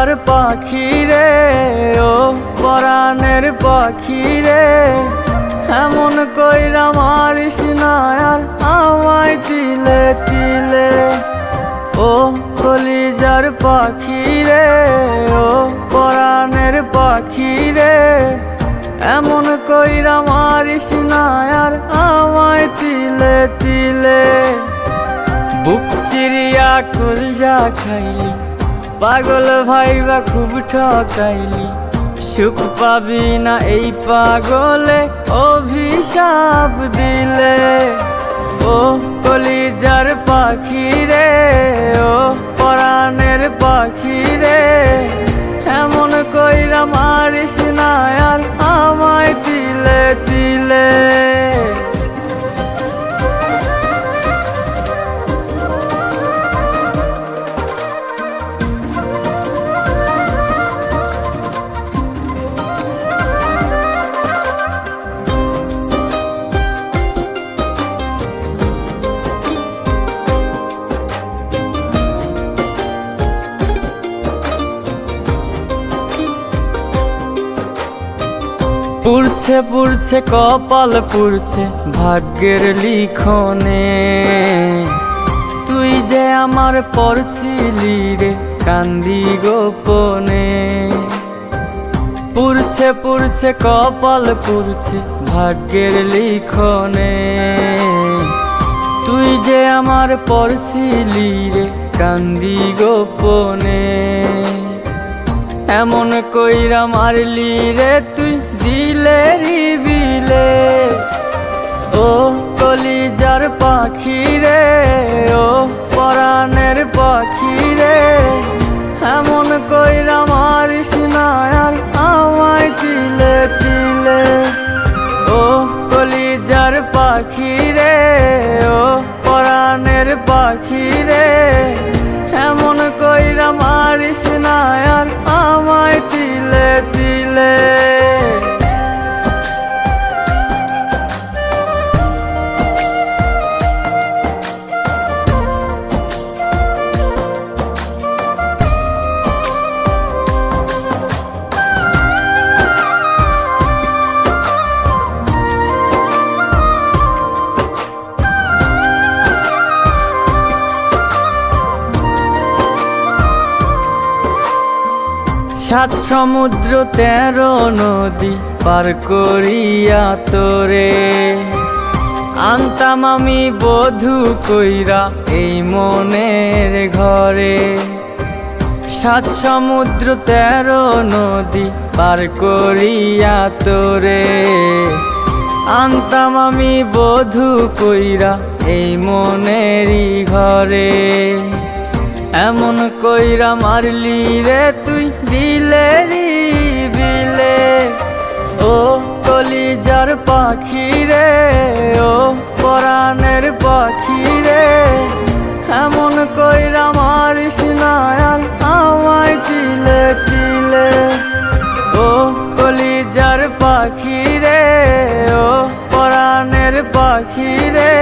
কলিজার পাখি রে, ও পরাণের পাখি রে, এমন কইরা মারিস না আর আমায় তিলে তিলে। ও কলিজার পাখি রে, ও পরাণের পাখি রে, এমন কইরা মারিস না আর আমায় তিলে তিলে। বুক চিরিয়া কলজা খাইলি, পাগল ভাইবা খুব ঠকাইলি, সুখ পাবি না এই পাগলে অভিশাপ দিলে। ও কলিজার পাখি রে, ও পরাণের পাখি রে, এমন কইরা মারিস না আর আমায় তিলে তিলে। পুড়ছে পুড়ছে কপাল পুড়ছে ভাগ্যের লিখনে, তুই যে আমার পড়ছিলি রে কান্দি গোপনে। পুড়ছে পুড়ছে কপাল পুড়ছে ভাগ্যের লিখনে, তুই যে আমার পড়ছিলি রে কান্দি গোপনে। এমন কইরা মারলি রে তুই দিলে বিলে। ও কলিজার পাখি রে, ও পরাণের পাখি রে, এমন কইরা মারিস না আর আমায় তিলে তিলে। ও কলিজার পাখি রে, ও পরাণের পাখি রে, এমন কইরা মারিস না আর আমায় তিলে তিলে। সাত সমুদ্র 13 নদী পার করিয়া তোরে আনতাম আমি বধূ কইরা এই মনের ঘরে। সাত সমুদ্র 13 নদী পার করিয়া তোরে আনতাম আমি বধূ কইরা এই মনেরই ঘরে। এমন কইরা মারলি রে তুই দিলে বিলে। ও কলিজার পাখি রে, ও পরাণের পাখি রে, এমন কইরা মারিস না আর আমায় তিলে তিলে। ও কলিজার পাখি রে, ও পরাণের পাখি রে,